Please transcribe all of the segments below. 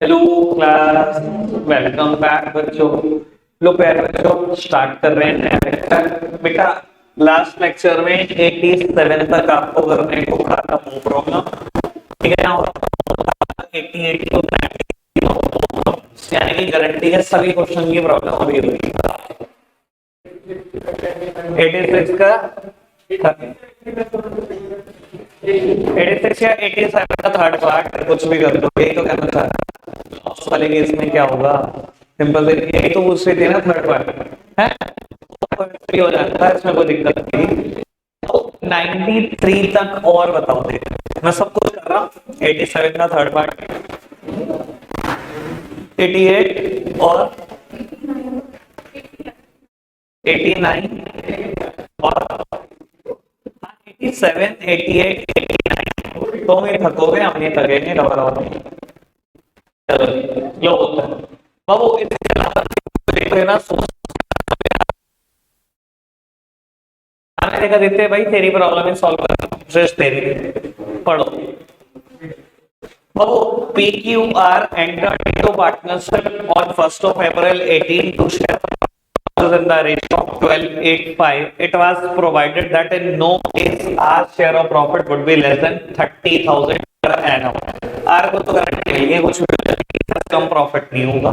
Hello class, welcome back बच्चों। लो प्यारे बच्चों, स्टार्ट कर रहे हैं नया लेक्चर। बेटा लास्ट लेक्चर में 87 तक आपको करने को कहा था वो प्रॉब्लम, ठीक है ना। 88 to 90 यानी कि गारंटी है सभी क्वेश्चन की प्रॉब्लम अभी हुई। 86 का 86 या 87 का थर्ड पार्ट कुछ भी कर दो, यही तो कहना चाह रहा हूं। वाले केस में क्या होगा, सिंपल से यही तो पूछ रहे थे ना, थर्ड पार्ट है तो हो जाता है, इसमें कोई दिक्कत नहीं। तो 93 तक और बताओ दे, मैं सब कुछ कर रहा हूँ। 87 का थर्ड पार्ट, 88 और 89 और 87, 88, 89 तो मैं थकोगे, हम नहीं थकेंगे, डबल। चलो लो बाबू, इसके अलावा देख लेना देखा देते भाई, तेरी प्रॉब्लम है सॉल्व कर, तेरी पढ़ो बाबू। PQR entered into partnership on 1st of April 18 to share in the ratio of 12:8:5. It was provided that in no case our share of profit would be less than 30,000 per annum. R को तो guarantee नहीं है कुछ भी कम profit नहीं होगा।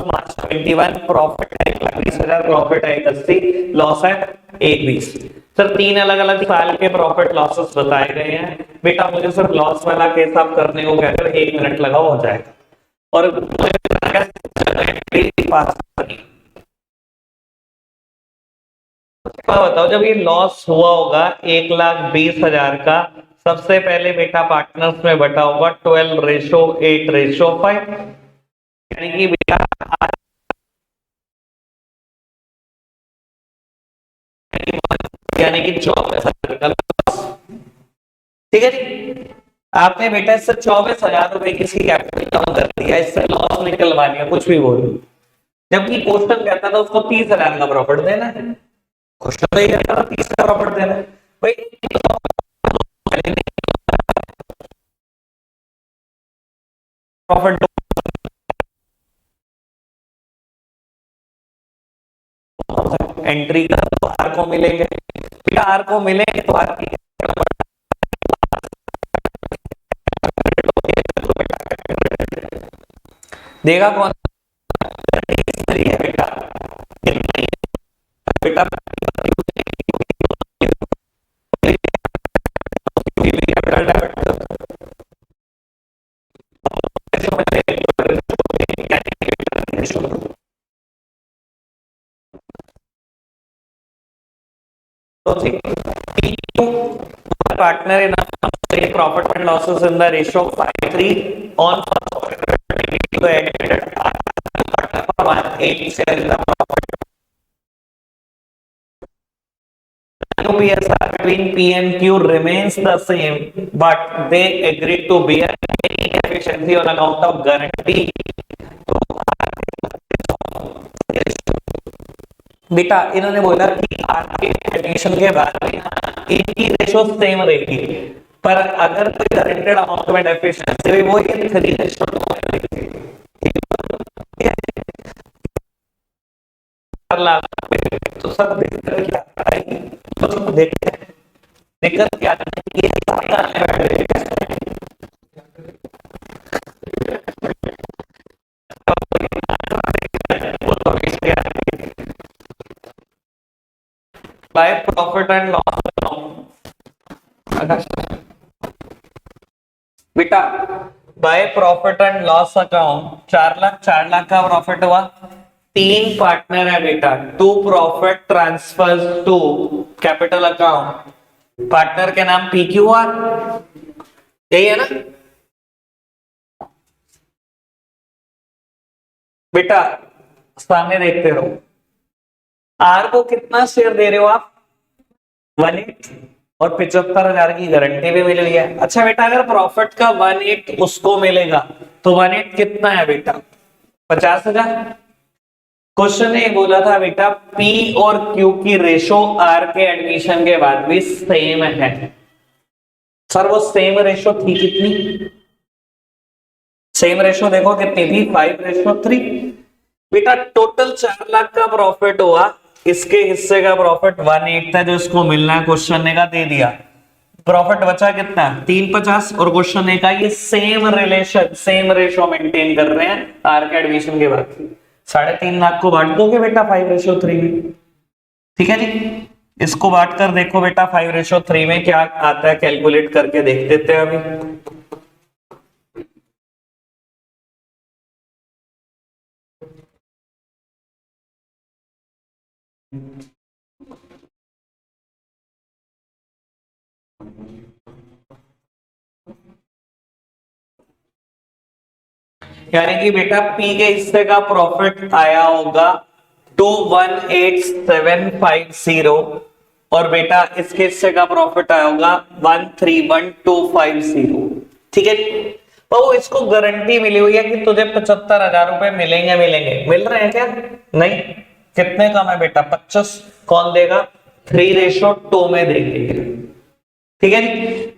मार्च 21 profit है 1,20,000, profit है 80, लॉस है 1,20। सर तीन अलग अलग साल के प्रॉफिट लॉसेस बताए गए हैं बेटा, मुझे सिर्फ लॉस वाला केस आप करने को कहकर 1 मिनट लगाओ, हो जाएगा। और बताओ, जब ये लॉस हुआ होगा 1,20,000 का, सबसे पहले बेटा पार्टनर्स में बटा होगा 12:8:5, यानी कि बेटा यानी कि 24,000 का, ठीक है जी। आपने बेटा इससे 24,000 रुपए किसी कैपिटल कम कर दिया, इससे लॉस निकलवा लिया, कुछ भी बोलो। जबकि क्वेश्चन कहता था उसको 30,000 का प्रॉफिट देना है, क्वेश्चन तो ये कहता था 30 का प्रॉफिट देना है भाई। प्रॉफिट एंट्री का तो आर को मिलेंगे, आर को मिलेंगे तो आर की देगा कौन बेटा, बेटा partner in a profit and losses in the ratio of 5:3 on 1/8 share in the profit. UPSR between P and Q remains the same, but they agreed to bear any efficiency on account of guarantee. बेटा इन्होंने बोला कि आपके admission के बाद इनकी ratio same रहेगी, पर अगर कोई गारंटेड अमाउंट में डेफिशिएंसी हुई वो ये 3:2 रहेगी। तो सब दिक्कत क्या आएगी, तो देखते हैं दिक्कत क्या आएगी। By profit and loss account बेटा, by profit and loss account 4 lakh का प्रॉफिट हुआ, 3 पार्टनर है बेटा, 2 profit transfer to capital account, partner के नाम PQR, यही है ना बेटा। सामने देखते रहो, आर को कितना शेयर दे रहे हो आप, 1/8 और 75,000 की गारंटी भी मिली हुई है। अच्छा बेटा, अगर प्रॉफिट का 1/8 उसको मिलेगा तो 1/8 कितना है बेटा, 50,000। क्वेश्चन ने बोला था बेटा P और Q की रेशो R के एडमिशन के बाद भी सेम है, सर वो सेम रेशो थी कितनी, सेम रेशो देखो कितनी थी 5:3। बेटा टोटल 4 लाख का प्रॉफिट हुआ, इसके हिस्से का प्रॉफिट 1/8 था जो इसको मिलना है, क्वेश्चन ने का दे दिया, प्रॉफिट बचा कितना 350, और क्वेश्चन ने का ये same relation same ratio maintain कर रहे हैं आर के एडमिशन के बाद। 3.5 लाख को बांट दोगे बेटा 5:3 में, ठीक है जी। इसको बांट कर देखो बेटा 5:3 में क्या आता है, कैलकुलेट करके देख देते हैं अभी। यानी कि बेटा पी के हिस्से का प्रॉफिट आया होगा 218,750, और बेटा इसके हिस्से का प्रॉफिट आया होगा 131,250, ठीक है। तो इसको गारंटी मिली हुई है कि तुझे 75,000 रुपए मिलेंगे, मिल रहे हैं क्या, नहीं, कितने कम है बेटा 25, कौन देगा 3:2 में देंगे, ठीक है जी।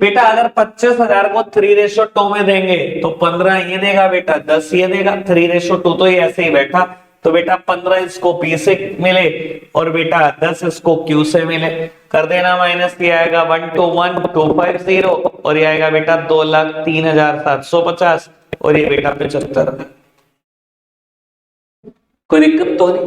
बेटा अगर 25,000 को 3:2 में देंगे तो 15 ये देगा बेटा, 10 ये देगा, 3:2 तो ये ऐसे ही बैठा, तो बेटा 15 इसको P से मिले और बेटा 10 इसको Q से मिले, कर देना माइनस, ये आएगा 121,250 और ये आएगा बेटा 2,03,750 और ये बेटा 75। कोई दिक्कत तो नहीं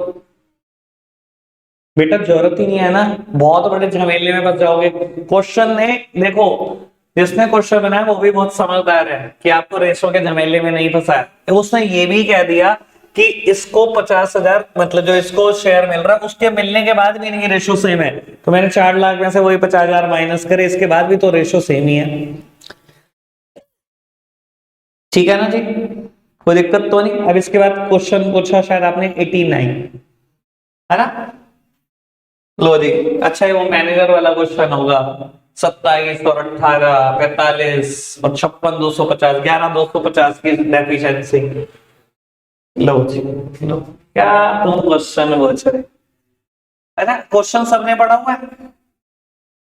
बेटा, जरूरत ही नहीं है ना, बहुत बड़े झमेले में फंस जाओगे। क्वेश्चन ने देखो, जिसने क्वेश्चन बनाया वो भी बहुत समझदार है कि आपको रेशो के झमेले में नहीं फंसाया। उसने ये भी कह दिया कि इसको 50,000 मतलब जो इसको शेयर मिल रहा है उसके मिलने के बाद भी इनकी रेशो सेम है, तो मैंने 4 लाख में से वही 50,000 माइनस करे, इसके बाद भी तो रेशो सेम ही है, ठीक है ना जी, कोई दिक्कत तो नहीं। अब इसके बाद क्वेश्चन पूछा शायद आपने 89, है ना, लो जी। अच्छा है वो मैनेजर वाला क्वेश्चन होगा, 27 और 18, 45 और 56, 250, 11, 250 की डेफिशिएंसी। लो जी, लो क्या तुम क्वेश्चन पूछ रहे, अच्छा क्वेश्चन सबने पढ़ा हुआ है,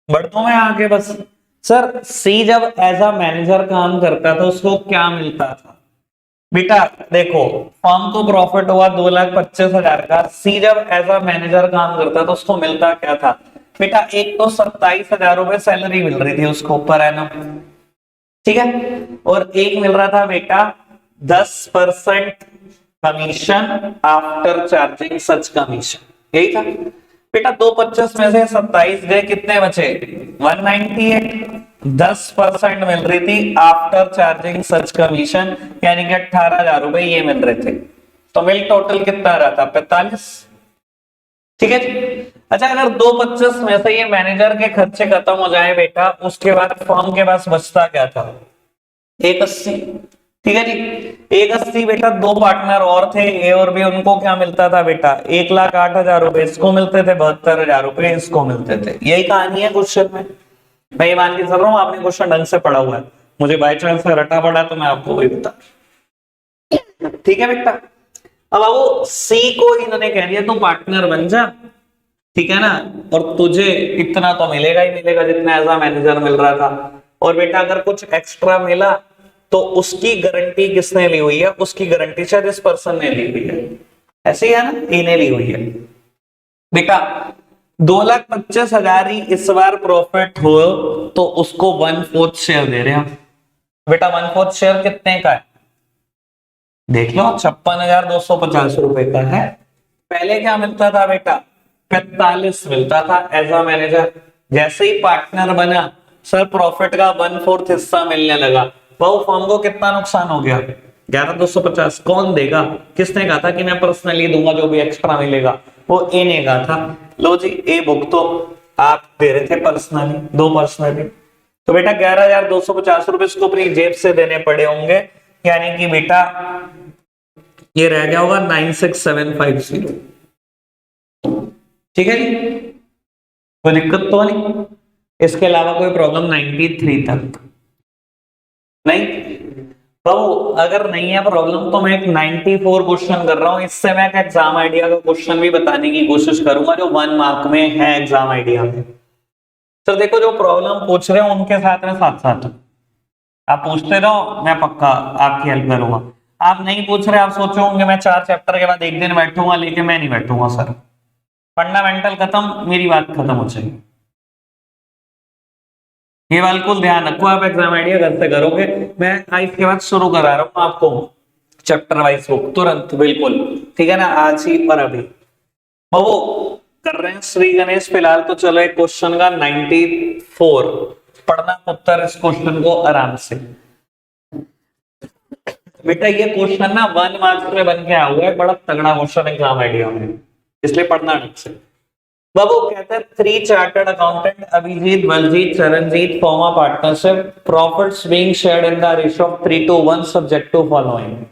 बढ़ दो मैं आगे बस। सर सी जब एज अ मैनेजर काम करता था उसको क्या मिलता था, बेटा देखो फर्म को प्रॉफिट हुआ 2,25,000 का, सी जब एज अ मैनेजर काम करता तो उसको मिलता क्या था बेटा, एक तो 27,000 रुपए सैलरी मिल रही थी उसको पर एनम, ठीक है, और एक मिल रहा था बेटा 10% कमीशन आफ्टर चार्जिंग सच कमीशन, यही था बेटा। 225 में से 27 गए, कितने बचे 198, 10% मिल रही थी आफ्टर चार्जिंग सच कमीशन, यानी कि 18,000 रुपए ये मिल रहे थे, तो मिल टोटल कितना रहा था 45, ठीक है जी। अच्छा अगर 225 में से ये मैनेजर के खर्चे खत्म हो जाए बेटा, उसके बाद फर्म के पास बचता क्या था 180, ठीक है जी। 180 बेटा, दो पार्टनर और थे ए और बी, उनको क्या मिलता था बेटा 1,08,000 रुपए इसको मिलते थे, 72,000 रुपए इसको मिलते थे, यही कहानी है क्वेश्चन में। मैं ये मान के चल रहा हूँ आपने क्वेश्चन ढंग से पढ़ा हुआ है, मुझे बाय चांस रटा पड़ा तो मैं आपको वही बता, ठीक है बेटा। अब वो सी को इन्होंने कह दिया तू पार्टनर बन जा, ठीक है ना, और तुझे इतना तो मिलेगा ही मिलेगा जितना एज अ मैनेजर मिल रहा था, और बेटा अगर कुछ एक्स्ट्रा मिला तो उसकी गारंटी किसने ली हुई है, उसकी गारंटी शायद इस पर्सन ने ली हुई है, ऐसे ही है ना, इन्हें ली हुई है बेटा। 2,25,000 ही इस बार प्रॉफिट हो तो उसको 1/4 शेयर दे रहे हैं बेटा, 1/4 शेयर कितने का है देख लो, 56,250 रुपए का है। पहले क्या मिलता था बेटा 45 मिलता था एज अ मैनेजर, जैसे ही पार्टनर बना सर प्रॉफिट का 1/4 हिस्सा मिलने लगा, वो फर्म को कितना नुकसान हो गया 11,250, कौन देगा, किसने कहा था कि मैं पर्सनली दूंगा जो भी एक्स्ट्रा मिलेगा, वो ए ने कहा था, लो जी ए बुक तो आप दे रहे थे पर्सनली, दो पर्सनली, तो बेटा 11,250 रुपए इसको अपनी जेब से देने पड़े होंगे, यानी कि बेटा ये रह गया होगा 96,750, ठीक है जी, कोई दिक्कत तो नहीं, इसके अलावा कोई प्रॉब्लम 93 तक नहीं। तो अगर नहीं है प्रॉब्लम तो मैं एक 94 क्वेश्चन कर रहा हूं, इससे मैं एक एग्जाम आइडिया का क्वेश्चन भी बताने की कोशिश करूंगा जो 1 मार्क में है एग्जाम आइडिया में, सर देखो जो प्रॉब्लम पूछ रहे हो उनके साथ में साथ साथ आप पूछते रहो, मैं पक्का आपकी हेल्प करूंगा। आप नहीं पूछ रहे, आप सोचे होंगे मैं 4 चैप्टर के बाद एक दिन बैठूंगा, लेकिन मैं नहीं बैठूंगा सर। फंडामेंटल खत्म, मेरी बात खत्म हो जाएगी। ये बिल्कुल ध्यान रखो, आप एग्जाम आइडिया घर से करोगे। मैं इसके बाद शुरू करा रहा हूँ आपको चैप्टर वाइज बुक तुरंत, बिल्कुल ठीक है ना, आज ही और अभी। वो कर रहे हैं श्री गणेश फिलहाल, तो चलो एक क्वेश्चन का 94 पढ़ना उत्तर इस क्वेश्चन को आराम से। बेटा ये क्वेश्चन ना 1 मार्क्स में बन के आया हुआ है, बड़ा तगड़ा क्वेश्चन एग्जाम आइडिया में, इसलिए पढ़ना ठीक से। बाबू कहता है 3 chartered accountant Abhijit, Baljit, Charanjit form a partnership, profits being shared in the ratio of 3:1 subject to following.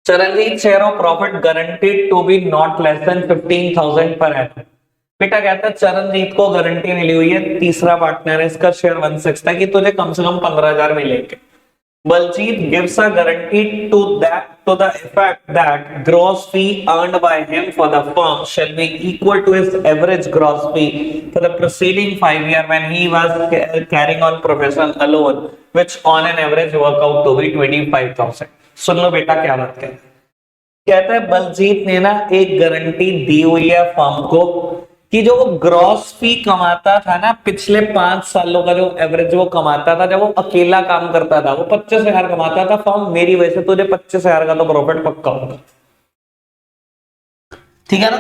Charanjit share of profit guaranteed to be not less than 15,000 per annum. बेटा कहता है चरणजीत को गारंटी मिली हुई है, तीसरा पार्टनर है, इसका शेयर 1/6 था कि तुझे कम से कम 15,000 मिलेंगे। Baljeet gives a guarantee to the effect that gross fee earned by him for the firm shall be equal to his average gross fee for the preceding 5 years when he was carrying on profession alone, which on an average work out to be 25,000। सुन लो बेटा क्या बात कहता है बलजीत ने ना एक guarantee दी हुई है फर्म को कि जो वो ग्रॉस फी कमाता था ना पिछले 5 सालों का, जो एवरेज वो कमाता था जब वो अकेला काम करता था, वो 25,000 कमाता था फर्म, मेरी वजह से तुझे 25,000 का तो प्रॉफिट पक्का होगा, ठीक है ना।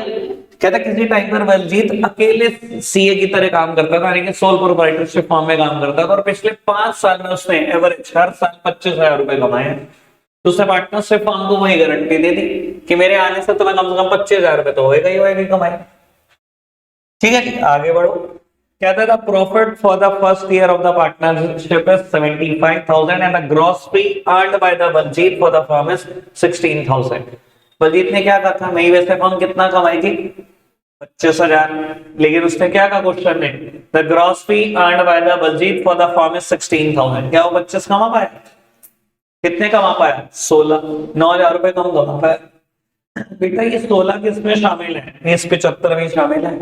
कहता किसी टाइम पर बलजीत अकेले सीए की तरह काम करता था, यानी कि सोल प्रोप्राइटरशिप फर्म में काम करता था, और पिछले 5 साल में उसने एवरेज हर साल 25,000 रुपए कमाए। दूसरे पार्टनरशिप फर्म को वही गारंटी दे दी कि मेरे आने से तुम्हें कम से कम 25,000 रुपए तो होएगा ही होएगा कमाई, ठीक है। आगे बढ़ो, कहता था profit for the first year of the partnership is 75,000 and the gross fee earned by the Baljit for the firm is 16,000। Baljit ने क्या कहा था, नहीं वैसे फर्म कितना कमाएगी 25,000, लेकिन उसने क्या कहा क्वेश्चन में, the gross fee earned by the Baljit for the firm is 16,000। क्या वो 25 कमा पाया, कितने कमा पाया 16, 9,000 रुपए कम कमा पाया। बेटा ये 16 किसमें शामिल है, इस 75 में शामिल है,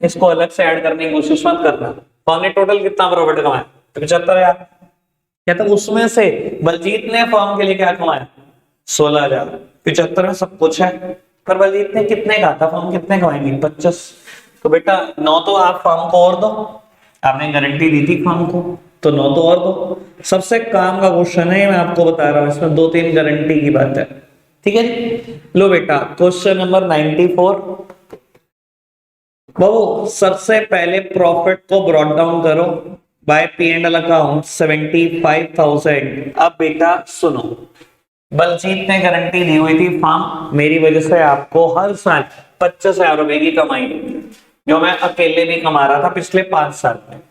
इसको अलग से ऐड करने की कोशिश मत करना। फर्म ने टोटल कितना प्रॉफिट कमाया 75,000, कहता उसमें से बलजीत ने फर्म के लिए क्या कमाया 16,000। 75 में सब कुछ है, पर बलजीत ने कितने कहा था फर्म कितने कमाएंगी 25, तो बेटा 9 तो आप फर्म को और दो, आपने गारंटी दी थी फर्म को, तो 9 तो और दो। सबसे काम का क्वेश्चन है, मैं आपको बता रहा हूं, इसमें 2-3 गारंटी की बात है, ठीक है जी। लो बेटा क्वेश्चन नंबर 94, बाबू सबसे पहले प्रॉफिट को ब्रॉट डाउन करो by P and L account 75,000। अब बेटा सुनो, बलजीत ने गारंटी दी हुई थी फर्म मेरी वजह से आपको हर साल 25,000 रुपए की कमाई, जो मैं अकेले भी कमा रहा था पिछले 5 साल में।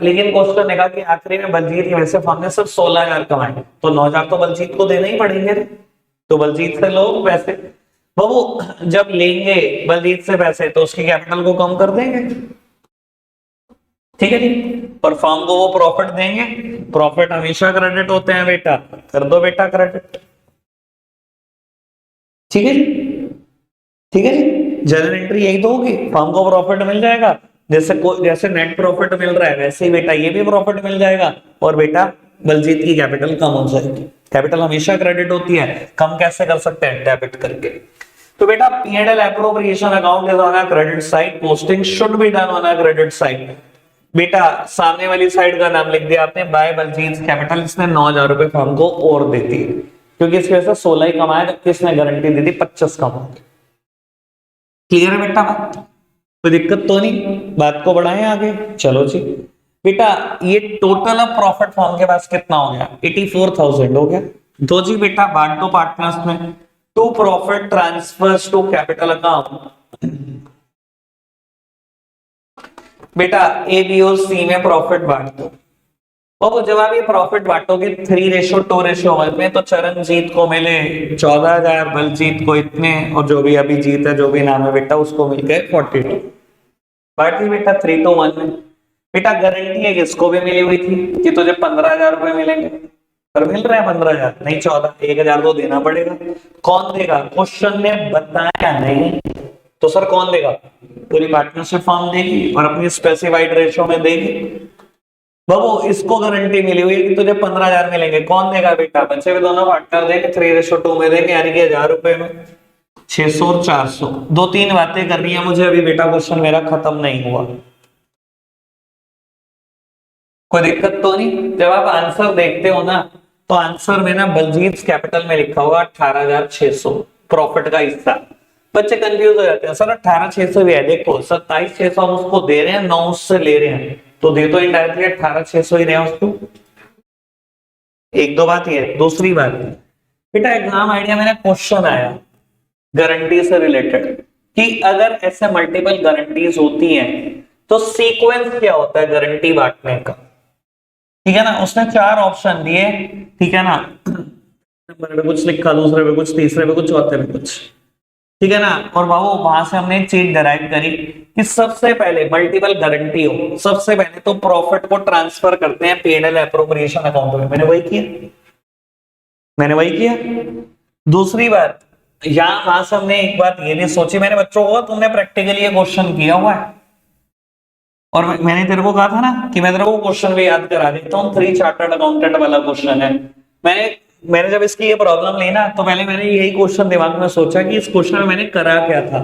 लेकिन क्वेश्चन है कि आखिरी में बलजीत की वजह से फर्म ने सिर्फ 16,000 कमाए, तो 9,000 तो बलजीत को देने ही पड़ेंगे, तो बलजीत से लो पैसे। बाबू जब लेंगे बलजीत से पैसे तो उसकी कैपिटल को कम कर देंगे, ठीक है जी, पर फर्म को वो प्रॉफिट देंगे, प्रॉफिट हमेशा क्रेडिट होते हैं बेटा, कर दो बेटा क्रेडिट, ठीक है जी, ठीक है जी। जर्नल एंट्री यही तो होगी, फर्म को प्रॉफिट मिल जाएगा, जैसे नेट प्रॉफिट मिल रहा है वैसे ही बेटा ये भी प्रॉफिट मिल जाएगा, और बेटा बलजीत की कैपिटल कम हो जाएगी। कैपिटल हमेशा क्रेडिट होती है, कम कैसे कर सकते हैं, डेबिट करके। तो बेटा P&L appropriation account is on a credit side, posting should be done on a credit side। बेटा सामने वाली साइड का नाम लिख दिया आपने, बाय बलजीत कैपिटल, इसने 9,000 रुपए फर्म को और देती है, क्योंकि इसकी वजह से 16 ही कमाया, जबकि इसने गारंटी दी थी 25 कमाया। क्लियर है बेटा बात, कोई दिक्कत तो नहीं, बात को बढ़ाएं आगे, चलो जी। बेटा ये टोटल अब प्रॉफिट फर्म के पास कितना हो गया 84,000 हो गया, दो जी बेटा बांट दो पार्टनर्स में, to profit transfers to capital account. बेटा ए बी और सी में प्रॉफिट बांट दो, और जब आप ये प्रॉफिट बांटोगे 3:2:1 में, तो चरणजीत को मिले 14,000, बलजीत को इतने, और जो भी अभी जीत है जो भी नाम है बेटा उसको मिल गए 42। बांट दी बेटा 3:1 में। बेटा गारंटी है किसको भी मिली हुई थी कि तुझे 15,000 रुपए मिलेंगे, पर मिल रहा है 15,000 नहीं 14, 1,000 तो देना पड़ेगा। कौन देगा, क्वेश्चन ने बताया नहीं, तो सर कौन देगा, पूरी पार्टनरशिप फॉर्म देगी और अपनी स्पेसिफाइड रेशो में देगी। बाबू इसको गारंटी मिली हुई है कि तुझे 15,000 मिलेंगे। कौन देगा बेटा? बच्चे भी दोनों पार्टनर देंगे, 3:2 में देंगे, यानी कि 1,000 रुपए में 600 और 400। 2-3 बातें करनी है मुझे अभी बेटा, क्वेश्चन मेरा खत्म नहीं हुआ। कोई दिक्कत तो नहीं? जब आप आंसर देखते हो ना, तो आंसर में ना बलजीत कैपिटल में लिखा होगा 18,600 प्रॉफिट का हिस्सा। बच्चे कंफ्यूज हो जाते हैं, सर 18,600 भी है, देखो 27,600 हम उसको दे रहे हैं, 9 उससे ले रहे हैं, तो दे तो इनडायरेक्टली 18,600 ही रहे हैं उसको। एक दो बात ये। दूसरी बात बेटा, एग्जाम आइडिया में क्वेश्चन आया गारंटी से रिलेटेड कि अगर ऐसे मल्टीपल गारंटीज होती हैं तो सीक्वेंस क्या होता है गारंटी बांटने का, ठीक है ना? उसने 4 ऑप्शन दिए, ठीक है ना? नंबर पे कुछ लिखा, दूसरे पे कुछ, तीसरे पे कुछ, चौथे पे कुछ, ठीक है ना? और बाबू वहां से हमने एक चीज डिराइव करी कि सबसे पहले मल्टीपल गारंटी हो, सबसे पहले तो प्रॉफिट को ट्रांसफर करते हैं P&L एप्रोप्रिएशन अकाउंट में। मैंने वही किया। दूसरी बात, यहां वहां से हमने एक बात ये भी सोची, मैंने बच्चों को, तुमने प्रैक्टिकली ये क्वेश्चन किया हुआ है और मैंने तेरे को कहा था ना कि मैं तेरे को क्वेश्चन भी याद करा देता हूँ। 3 चार्टर्ड अकाउंटेंट वाला क्वेश्चन है। मैंने जब इसकी ये प्रॉब्लम ली ना, तो पहले मैंने यही क्वेश्चन दिमाग में सोचा कि इस क्वेश्चन में मैंने करा क्या था,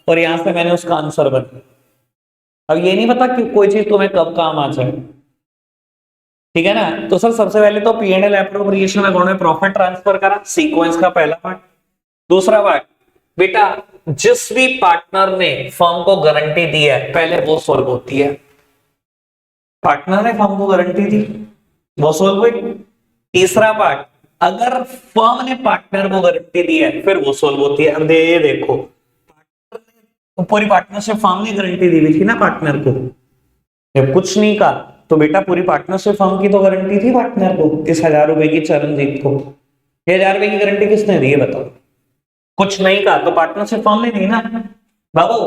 और यहां से मैंने उसका आंसर बना। अब ये नहीं पता कि कोई चीज तुम्हें कब काम आ जाए, ठीक है ना? तो सर सबसे पहले तो P&L एप्रोप्रिएशन अकाउंट में प्रॉफिट ट्रांसफर करा, सीक्वेंस का पहला पार्ट। दूसरा पार्ट बेटा, जिस भी पार्टनर ने फर्म को गारंटी दी है पहले वो सॉल्व होती है। पार्टनर ने फर्म को गारंटी दी, वो सॉल्व हुई। तीसरा पार्ट, अगर फर्म ने पार्टनर को गारंटी दी है फिर वो सॉल्व होती है। अब ये देखो, पूरी पार्टनरशिप फर्म ने गारंटी दी हुई थी ना पार्टनर को, जब कुछ नहीं कहा तो बेटा पूरी पार्टनरशिप फर्म की तो गारंटी थी पार्टनर को, इस 1,000 रुपए की चरणजीत को। 1,000 रुपए की गारंटी किसने दी है बताओ? कुछ नहीं कहा तो पार्टनरशिप फर्म ने दी ना बाबू।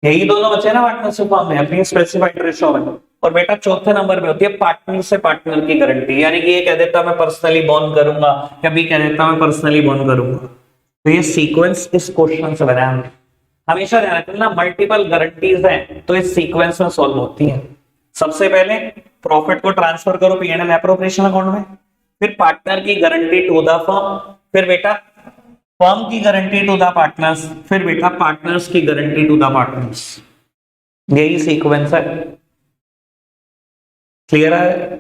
यही दोनों बचे ना पार्टनरशिप फर्म में अपनी स्पेसिफाइड रेशो में। और बेटा चौथे नंबर पे होती है पार्टनर से पार्टनर की गारंटी, यानी कि ये कह देता मैं पर्सनली बॉन्ड करूंगा, या बी कह देता मैं पर्सनली बॉन्ड करूंगा। तो ये सीक्वेंस इस क्वेश्चन से बना है। हमेशा ध्यान रखना, मल्टीपल गारंटीज हैं तो इस सीक्वेंस में सॉल्व होती है। सबसे पहले प्रॉफिट को ट्रांसफर करो P&L एप्रोप्रिएशन अकाउंट में, फिर पार्टनर की गारंटी टू द फर्म, फिर बेटा फर्म की गारंटी टू द पार्टनर्स, फिर बेटा पार्टनर्स की गारंटी टू द पार्टनर्स। यही सीक्वेंस है। क्लियर है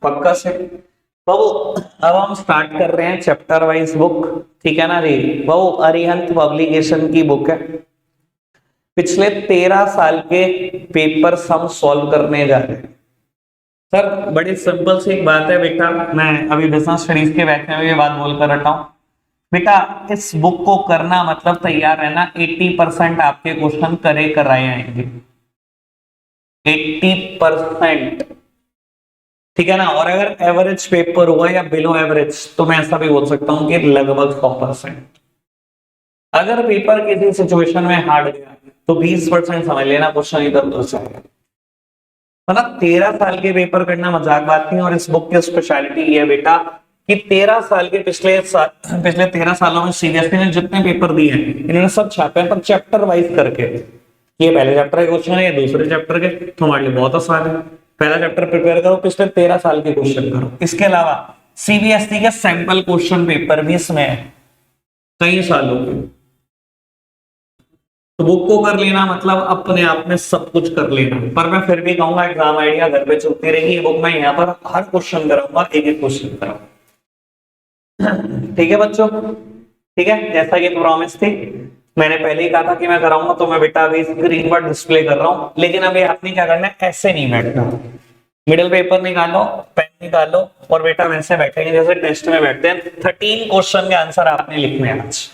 पक्का से बाबू? अब हम स्टार्ट कर रहे हैं चैप्टर वाइज बुक, ठीक है ना जी बाबू? अरिहंत पब्लिकेशन की बुक है। पिछले 13 साल के पेपर हम सॉल्व करने जा रहे हैं। सर बड़ी सिंपल सी एक बात है बेटा, मैं अभी बिजनेस स्टडीज के बैच में ये बात बोलकर रखा हूं बेटा, इस बुक को करना मतलब तैयार रहना 80% आपके क्वेश्चन करे कराए आएंगे, 80%, ठीक है ना? और अगर एवरेज पेपर हुआ या बिलो एवरेज तो मैं ऐसा भी बोल सकता हूं कि लगभग 100%। अगर पेपर किसी सिचुएशन में हार्ड गया तो 20% समझ लेना क्वेश्चन इधर उधर से आएगा। मतलब 13 साल के पेपर करना मजाक बात नहीं। और इस बुक की स्पेशलिटी ये है बेटा कि 13 साल के पिछले 13 सालों में सीबीएसई ने जितने पेपर दिए हैं इन्होंने सब छापे हैं, पर चैप्टर वाइज करके। ये पहले चैप्टर के क्वेश्चन है, ये दूसरे चैप्टर के, तुम्हारे लिए बहुत आसान है। पहला चैप्टर प्रिपेयर करो, पिछले 13 साल के क्वेश्चन करो। इसके अलावा सीबीएसई के सैंपल क्वेश्चन पेपर भी इसमें है कई सालों के। तो बुक को कर लेना मतलब अपने आप में सब कुछ कर लेना। पर मैं फिर भी कहूंगा एग्जाम आइडिया घर पे चलती रहेगी, बुक में यहाँ पर हर क्वेश्चन कराऊंगा, एक एक क्वेश्चन कराऊंगा। ठीक है बच्चों? ठीक है, जैसा कि प्रॉमिस थी, मैंने पहले ही कहा था कि मैं कराऊंगा, तो मैं बेटा अभी स्क्रीन पर डिस्प्ले कर रहा हूं। लेकिन अभी आपने क्या करना है, ऐसे नहीं बैठना। मिडिल पेपर निकालो, पेन निकालो और बेटा वैसे बैठेंगे जैसे टेस्ट में बैठते हैं। 13 क्वेश्चन के आंसर आपने लिखने हैं आज।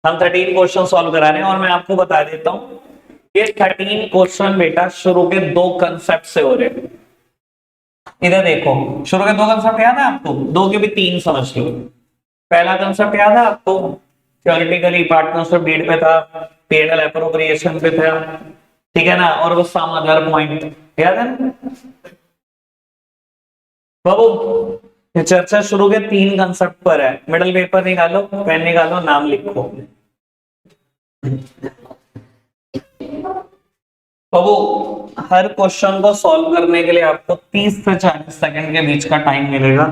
हम 13 क्वेश्चन सॉल्व करा रहे हैं और मैं आपको बता देता हूं ये 13 क्वेश्चन बेटा शुरू के 2 कंसेप्ट से हो रहे हैं। इधर देखो, शुरू के 2 कंसेप्ट याद है आपको? 2 के भी 3 समझ लो। पहला कंसेप्ट याद है आपको? थ्योरेटिकली पार्टनरशिप डीड पे था, P&L एप्रोप्रिएशन पे था, ठीक है ना? और वो सम अदर पॉइंट याद है ना बाबू? ये चर्चा शुरू के 3 कंसेप्ट पर है। मिडिल पेपर निकालो, पेन निकालो, नाम लिखो। तो वो हर क्वेश्चन को सॉल्व करने के लिए आपको 30 से 40 सेकंड के बीच का टाइम मिलेगा,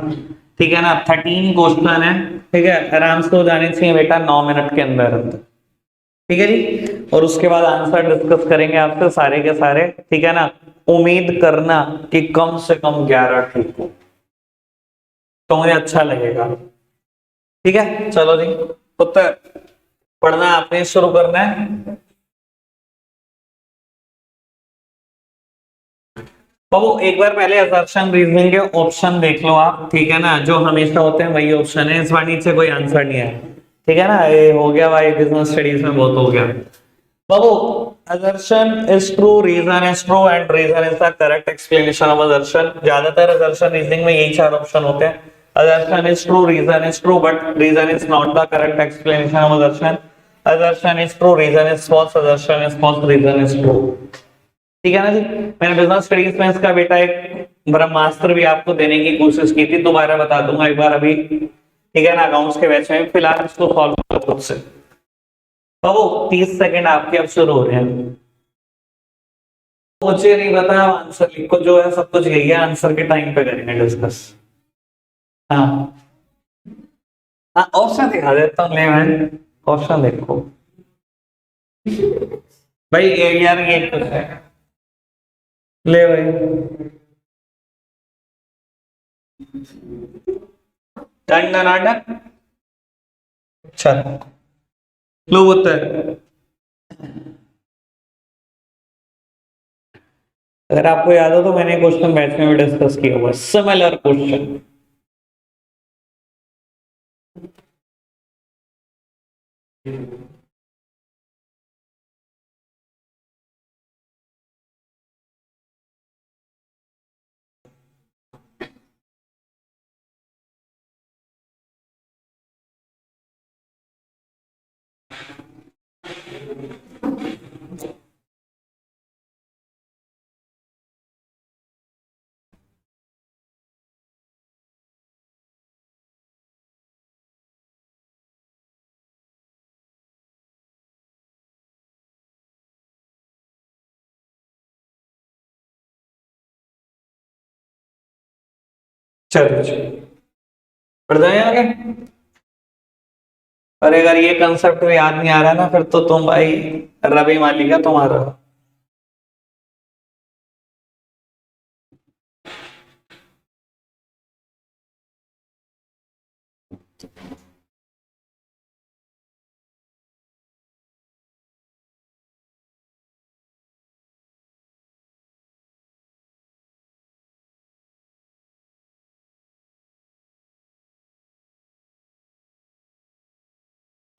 ठीक है ना। 13 क्वेश्चन है, ठीक है, आराम से हो जाने चाहिए बेटा 9 मिनट के अंदर अंदर, ठीक है जी। और उसके बाद आंसर डिस्कस करेंगे आपसे सारे के सारे, ठीक है ना। उम्मीद करना कि कम से कम 11 ठीक हो तो मुझे अच्छा लगेगा, ठीक है। चलो जी, पुत्र पढ़ना आपने शुरू करना है। तो वो एक बार पहले असर्शन रीजनिंग के ऑप्शन देख लो आप, ठीक है ना, जो हमेशा होते हैं वही ऑप्शन है, इस बार नीचे कोई आंसर नहीं है, ठीक है ना। ये हो गया भाई, बिजनेस स्टडीज में बहुत हो गया। बाबू, assertion is true, reason is true and reason is the correct explanation of assertion। ज्यादातर assertion रीजनिंग में यही चार ऑप्शन होते हैं। assertion is true, reason is true but reason is not the correct explanation of assertion। assertion is true, reason is false, assertion is false, reason is true, ठीक है ना जी। मैंने बिजनेस स्टडीज में इसका बेटा एक ब्रह्मास्त्र भी आपको देने की कोशिश की थी, दोबारा बता दूंगा एक बार अभी, ठीक है ना, अकाउंट्स के बैच में। फिलहाल इसको सॉल्व करो खुद से। बाबू 30 सेकंड आपके अब शुरू हो रहे हैं। मुझे नहीं पता, आंसर लिखो, जो है सब कुछ यही है, आंसर के टाइम पे करेंगे डिस्कस। हाँ हाँ, ऑप्शन दिखा देता हूँ, ले मैं ऑप्शन देखो भाई, ये यार ये कुछ है, ले भाई, डन डन डन। चल लो उत्तर। अगर आपको याद हो तो मैंने क्वेश्चन बैच में भी डिस्कस किया हुआ सिमिलर क्वेश्चन। चलो पढ़ जाए आगे। और अगर ये कंसेप्ट भी याद नहीं आ रहा ना, फिर तो तुम भाई रवि मालिका तुम्हारा।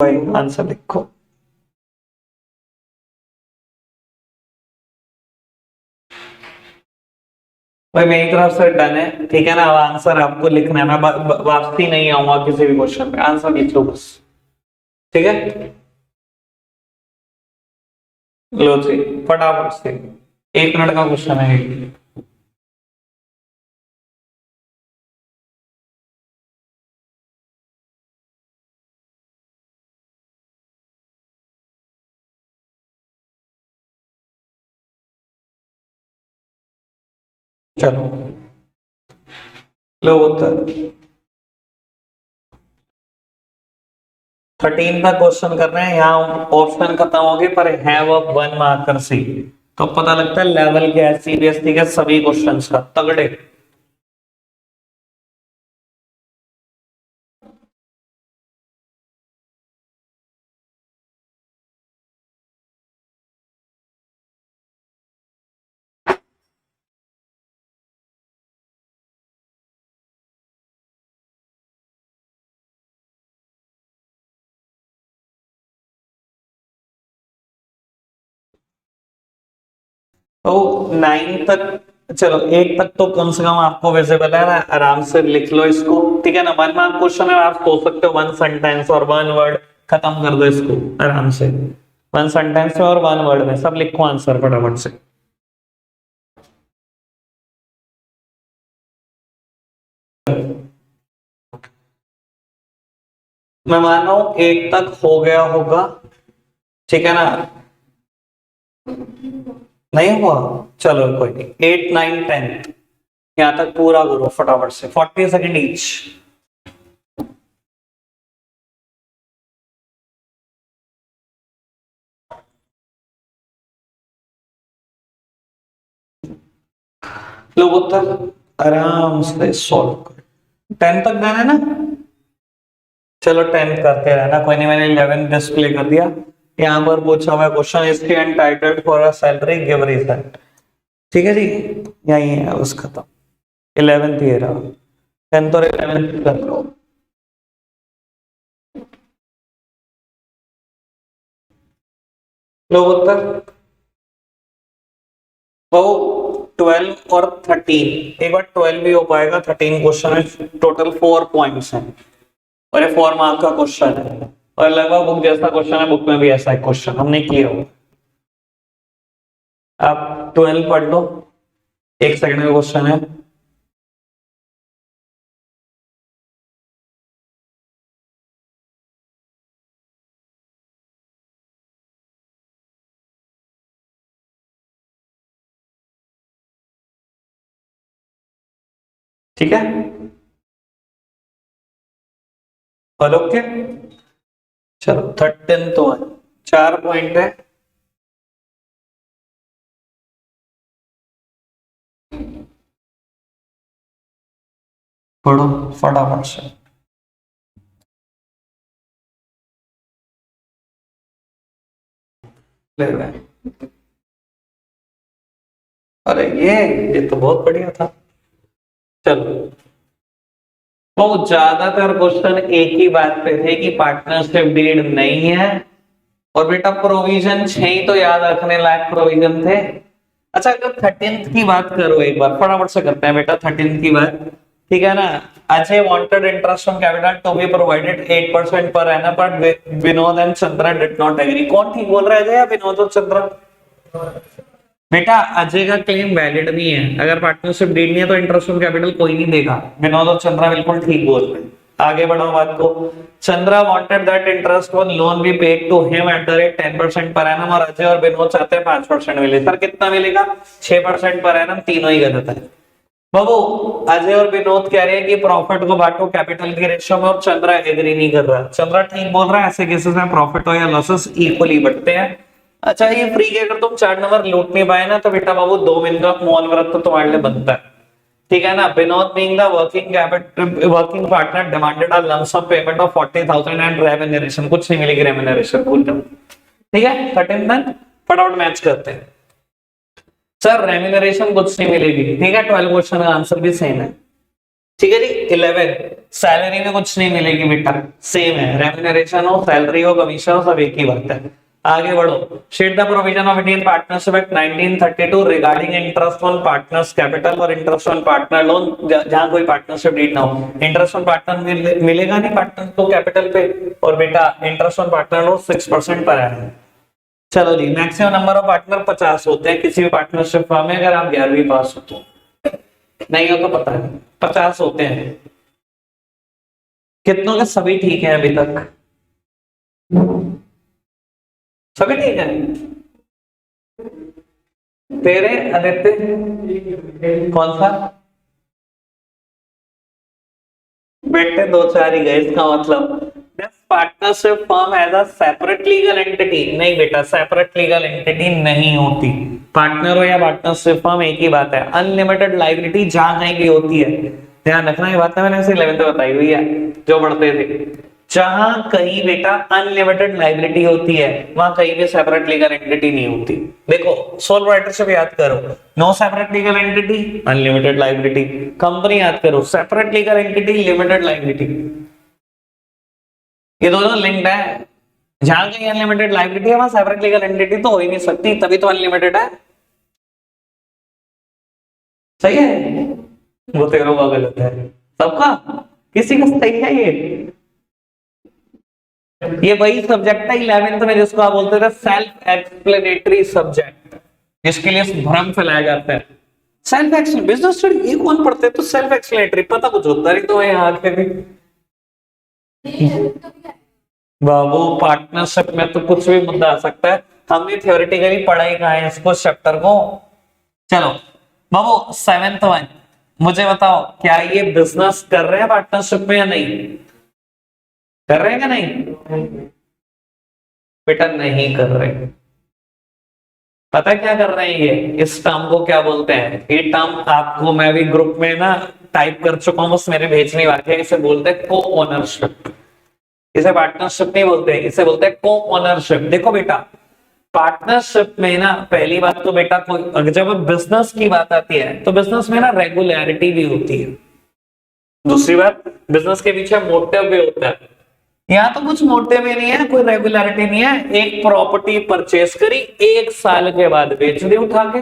भाई आंसर लिखो। भाई मेरी तरफ से डन है, ठीक है ना। अब आंसर आपको लिखना है, मैं वापसी नहीं आऊंगा किसी भी क्वेश्चन पे, आंसर लिख लो बस, ठीक है। लो जी फटाफट से, 1 मिनट का क्वेश्चन है। चलो लो उत्तर। 13 का क्वेश्चन कर रहे हैं, यहाँ ऑप्शन खत्म हो गए पर है वो 1 मार्कर सी, तो पता लगता है लेवल क्या है सीबीएसई के सभी क्वेश्चंस का, तगड़े। तो 9 तक, चलो 1 तक तो कम से कम आपको विजिबल है ना, आराम से लिख लो इसको, ठीक है ना। 1 मार्क क्वेश्चन है, आप सोच सकते हो 1 सेंटेंस और 1 वर्ड, खत्म कर दो इसको आराम से। 1 सेंटेंस में और 1 वर्ड में सब लिखो आंसर फटाफट से। मैं मान रहा हूं 1 तक हो गया होगा, ठीक है ना। नहीं हुआ, चलो कोई नहीं, 8 9 10 यहाँ तक पूरा करो फटाफट से, 40 सेकेंड ईच। लोग उत्तर आराम से सॉल्व कर, 10 तक जाना है ना, चलो 10 करते रहना, कोई नहीं, मैंने 11 डिस्प्ले कर दिया। यहाँ पर पूछा हुआ क्वेश्चन, इसके entitled for a salary give reason, ठीक है जी, यही है उस खत्म। 11th ये रहा, 10th और 11th कर लो। लोग उत्तर वो 12 और 13, एक बार 12 भी हो पाएगा, 13 क्वेश्चन है, टोटल 4 पॉइंट्स हैं और ये 4 मार्क का क्वेश्चन है, और लगभग बुक जैसा क्वेश्चन है, बुक में भी ऐसा है क्वेश्चन हमने किया हो। आप 12 पढ़ लो, 1 सेकंड का क्वेश्चन है। ठीक है, और ओके, चलो 13 तो है, 4 पॉइंट है। पढ़ो फटाफट से। ले रहे हैं, अरे ये तो बहुत बढ़िया था। चलो, वो ज्यादातर क्वेश्चन एक ही बात पे थे कि पार्टनरशिप डीड नहीं है, और बेटा प्रोविजन 6 तो याद रखने लायक प्रोविजन थे। अच्छा, अगर 13th की बात करो, एक बार फटाफट से करते हैं बेटा 13th की बात, ठीक है ना। Ajay wanted interest on capital to be provided 8% per annum, but Vinod and Chandra did not agree. कौन ठीक बोल रहा है, अजय या विनोद और चंद्रा? बेटा अजय का क्लेम वैलिड नहीं है, अगर पार्टनरशिप डीड नहीं है तो इंटरेस्ट ऑन कैपिटल कोई नहीं देगा। विनोद और चंद्रा बिल्कुल ठीक बोल रहे हैं। आगे बढ़ो बात को। Chandra wanted that interest on loan be paid to him at the rate 10% per annum, और अजय और विनोद चाहते हैं 5% मिले। सर कितना मिलेगा? 6% पर एनम। तीनों ही गलत है बाबू। अजय और विनोद कह रहे हैं कि प्रॉफिट को बांटो कैपिटल के रेशियो में, और चंद्रा एग्री नहीं कर रहा। चंद्रा ठीक बोल रहा है, ऐसे केसेस में प्रॉफिट हो या लॉसेस इक्वली बढ़ते हैं। अच्छा, ये फ्री के अगर तुम 4 नंबर लूट नहीं पाए ना, तो बेटा बाबू 2 मिनट का मौन व्रत तो तुम्हारे लिए बनता है, ठीक है ना। Vinod being the working partner demanded a lump sum payment of 40,000 and remuneration, कुछ नहीं मिलेगी रेम्यूनरेशन, भूल जाओ, ठीक है। 13 फटाफट मैच करते हैं। सर रेम्यूनरेशन कुछ नहीं मिलेगी, ठीक है। 12 क्वेश्चन का आंसर भी सेम है, ठीक है जी। 11 सैलरी में कुछ नहीं मिलेगी बेटा, सेम है। रेम्यूनरेशन हो, सैलरी हो, कमीशन हो, सब एक ही बात है। आगे बढ़ो। Sheet the provision of Indian partnership act 1932 regarding interest on partners capital और इंटरेस्ट ऑन पार्टनर लोन, जहां कोई पार्टनरशिप डीड ना हो। इंटरेस्ट ऑन पार्टनर मिलेगा नहीं पार्टनर को कैपिटल पे, और बेटा इंटरेस्ट ऑन पार्टनर लोन 6% पर है। चलो जी, मैक्सिमम नंबर ऑफ पार्टनर 50 होते हैं किसी भी पार्टनरशिप फर्म में, अगर आप 11वीं पास हो तो। नहीं हो तो पता नहीं, 50 होते हैं। कितनों के सभी ठीक है अभी तक? सभी ठीक है? तेरे आदित्य कौन सा? बेटे 2-4 ही गए, इसका मतलब partnership firm as a separate legal entity. नहीं बेटा, सेपरेट लीगल एंटिटी नहीं होती। पार्टनर हो या पार्टनरशिप फर्म एक ही बात है। अनलिमिटेड लाइबिलिटी जहां कहीं भी होती है, ध्यान रखना, ये बात मैंने 11th में बताई हुई है जो पढ़ते थे। जहां कहीं बेटा अनलिमिटेड लाइबिलिटी होती है, वहां कहीं भी सेपरेट लीगल एंटिटी नहीं होती। देखो सोल राइटरशिप याद करो, no separate legal entity unlimited liability. Company याद करो, separate legal entity limited liability. ये दोनों लिंक्ड है। जहां कहीं अनलिमिटेड लाइबिलिटी है, वहां सेपरेट लीगल एंटिटी तो हो ही नहीं सकती, तभी तो अनलिमिटेड है। सही है, वो तेरों का गलत है, सबका किसी का सही है ये वही सब्जेक्ट है 11th में जिसको आप बोलते थे सेल्फ एक्सप्लेनेटरी सब्जेक्ट, जिसके लिए भ्रम फैलाया जाता है। सेल्फ एक्सप्लेन बिजनेस स्टडी ये कौन पढ़ते हैं? तो सेल्फ एक्सप्लेनेटरी पता कुछ होता नहीं तो यहाँ आके भी। बाबू पार्टनरशिप में तो कुछ भी मुद्दा आ सकता है। हमने थ्योरेटिकली पढ़ा ही कहा है इसको चैप्टर को। चलो बाबू 7th वन, मुझे बताओ क्या ये बिजनेस कर रहे हैं पार्टनरशिप में या नहीं कर रहे हैं? क्या नहीं बेटा, नहीं कर रहे। पता क्या कर रहे हैं ये? इस टर्म को क्या बोलते हैं? ये टर्म आपको मैं भी ग्रुप में ना टाइप कर चुका हूं, बस मेरे भेजने वाले हैं। इसे बोलते हैं को ओनरशिप। इसे पार्टनरशिप नहीं बोलते, इसे बोलते हैं को ओनरशिप। देखो बेटा, पार्टनरशिप में ना पहली बात तो बेटा, कोई जब बिजनेस की बात आती है तो बिजनेस में ना रेगुलरिटी भी होती है। दूसरी बात, बिजनेस के पीछे मोटिव भी होता है। यहाँ तो कुछ मोटिव भी नहीं है, कोई रेगुलरिटी नहीं है। एक प्रॉपर्टी परचेस करी, 1 साल के बाद बेच दी उठा के,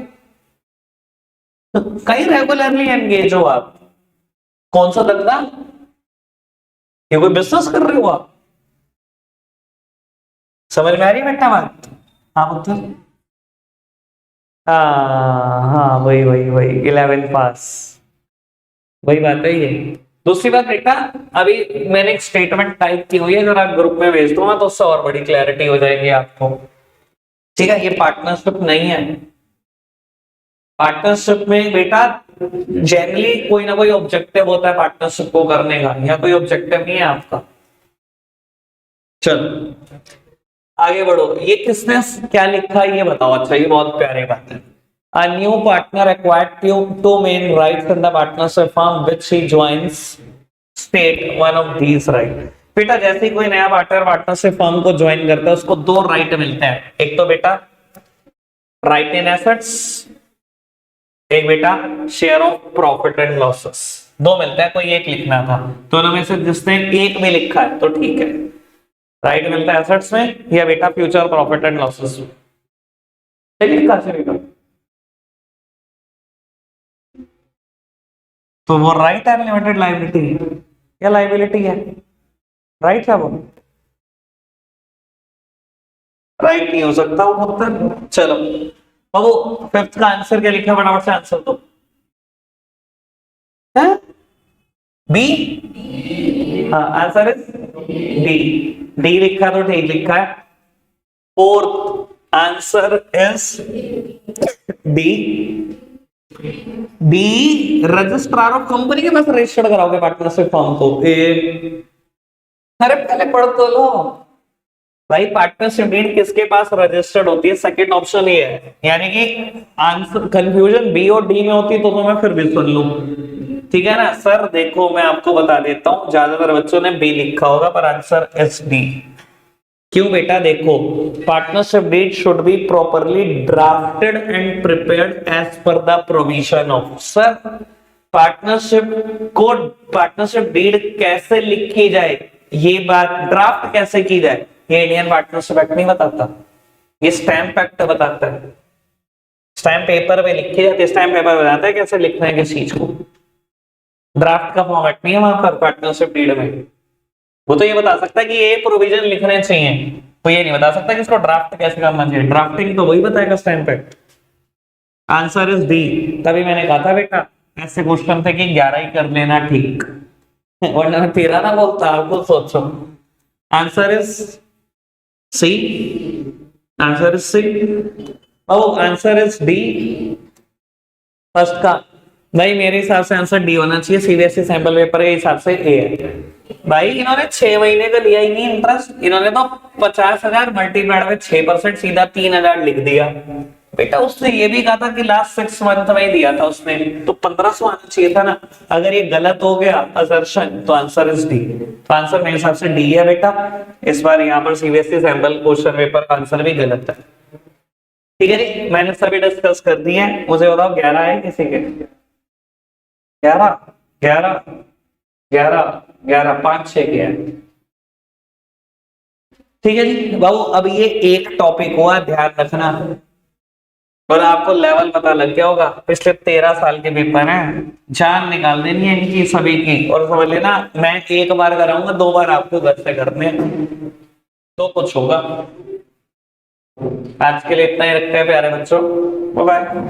तो कहीं रेगुलरली एंगेज हो आप? कौन सा धंधा? ये कोई बिजनेस कर रहे हो आप? समझ में आ रही है बेटा बात? हाँ पुत्र, हाँ वही वही वही 11 पास, वही बात है ये। दूसरी बात बेटा, अभी मैंने एक स्टेटमेंट टाइप की हुई है, अगर आप ग्रुप में भेज दूंगा तो उससे और बड़ी क्लैरिटी हो जाएगी आपको। ठीक है, ये पार्टनरशिप नहीं है। पार्टनरशिप में बेटा जनरली कोई ना कोई ऑब्जेक्टिव होता है पार्टनरशिप को करने का, या कोई ऑब्जेक्टिव नहीं है आपका। चलो आगे बढ़ो। ये किसने क्या लिखा है ये बताओ। अच्छा, ये बहुत प्यारी बात है। A new partner acquired two main rights in the partnership firm which he joins. State one of these rights. बेटा जैसे ही कोई नया पार्टनरशिप फर्म को ज्वाइन करता है उसको 2 राइट मिलते हैं। एक तो बेटा राइट इन एसेट्स, एक बेटा share of profit and losses. 2 मिलता है, कोई एक लिखना था। दोनों में से जिसने एक भी लिखा है तो ठीक है। राइट मिलता है एसेट्स में या बेटा फ्यूचर प्रॉफिट एंड लॉसेस में। लिखा से तो वो राइट है लिमिटेड लाइबिलिटी या लाइबिलिटी है? राइट है वो, राइट नहीं हो सकता वो उत्तर। चलो अब वो 5th का आंसर क्या लिखा, फटाफट से आंसर दो। बी, हाँ आंसर इज डी। डी लिखा तो ठीक लिखा है। 4th answer is D. D registrar of company के पास रजिस्टर्ड कराओगे पार्टनरशिप फॉर्म को। अरे पहले पढ़ तो लो भाई, पार्टनरशिप डीड किसके पास रजिस्टर्ड होती है? सेकंड ऑप्शन ये है। यानी कि आंसर कंफ्यूजन बी और डी में होती तो मैं फिर भी सुन लूं, ठीक है ना सर? देखो मैं आपको बता देता हूं, ज्यादातर बच्चों ने बी लिखा होगा पर आंसर इज डी। क्यों बेटा? देखो, partnership deed should be properly drafted and prepared as per the provision of. Sir partnership deed कैसे लिखी जाए, ये बात ड्राफ्ट कैसे की जाए, ये इंडियन पार्टनरशिप एक्ट नहीं बताता, ये स्टैम्प एक्ट बताता है। स्टैम्प पेपर पे लिखी जाती है, स्टैम्प पेपर बताता है कैसे लिखना है किस चीज को। ड्राफ्ट का फॉर्मेट नहीं है वहां पर पार्टनरशिप डीड में। वो तो ये बता सकता है कि ये प्रोविजन लिखने चाहिए, तो ये नहीं बता सकता कि इसको ड्राफ्ट कैसे करना चाहिए। ड्राफ्टिंग तो वही बताएगा stamp act. Answer is D. तभी मैंने कहा था बेटा ऐसे क्वेश्चन थे कि 11 ही कर लेना ठीक, वरना मैं 13 ना बोलता। आपको सोचो, answer is C. Answer is C. Oh answer is D first का। भाई मेरे हिसाब से आंसर डी होना चाहिए। सीबीएसई सैंपल पेपर के हिसाब से ए है। भाई इन्होंने 6 महीने का लिया ही नहीं इंटरेस्ट, इन्होंने तो 50,000 मल्टीप्लाइड में 6% सीधा 3,000 लिख दिया। बेटा उसने ये भी कहा था कि लास्ट 6 मंथ में ही दिया था उसने, तो 1500 आना चाहिए था ना। अगर ये गलत हो गया असर्शन तो आंसर इज डी। तो आंसर मेरे हिसाब से डी है बेटा। इस बार यहाँ पर सीबीएसई सैंपल क्वेश्चन पेपर का आंसर भी गलत है। ठीक है जी, मैंने सभी डिस्कस कर दिए हैं। मुझे बताओ 11 है किसी के? 11 11 11 11 5 6 के है। ठीक है जी बाबू, अब ये एक टॉपिक हुआ, ध्यान रखना। और आपको लेवल पता लग गया होगा। पिछले 13 साल के पेपर हैं, जान निकाल देनी है इनकी सभी की। और समझ लेना, मैं एक बार कराऊंगा, 2 बार आपको घर से करने, तो कुछ होगा। आज के लिए इतना ही रखते हैं प्यारे बच्चों, बाय बाय।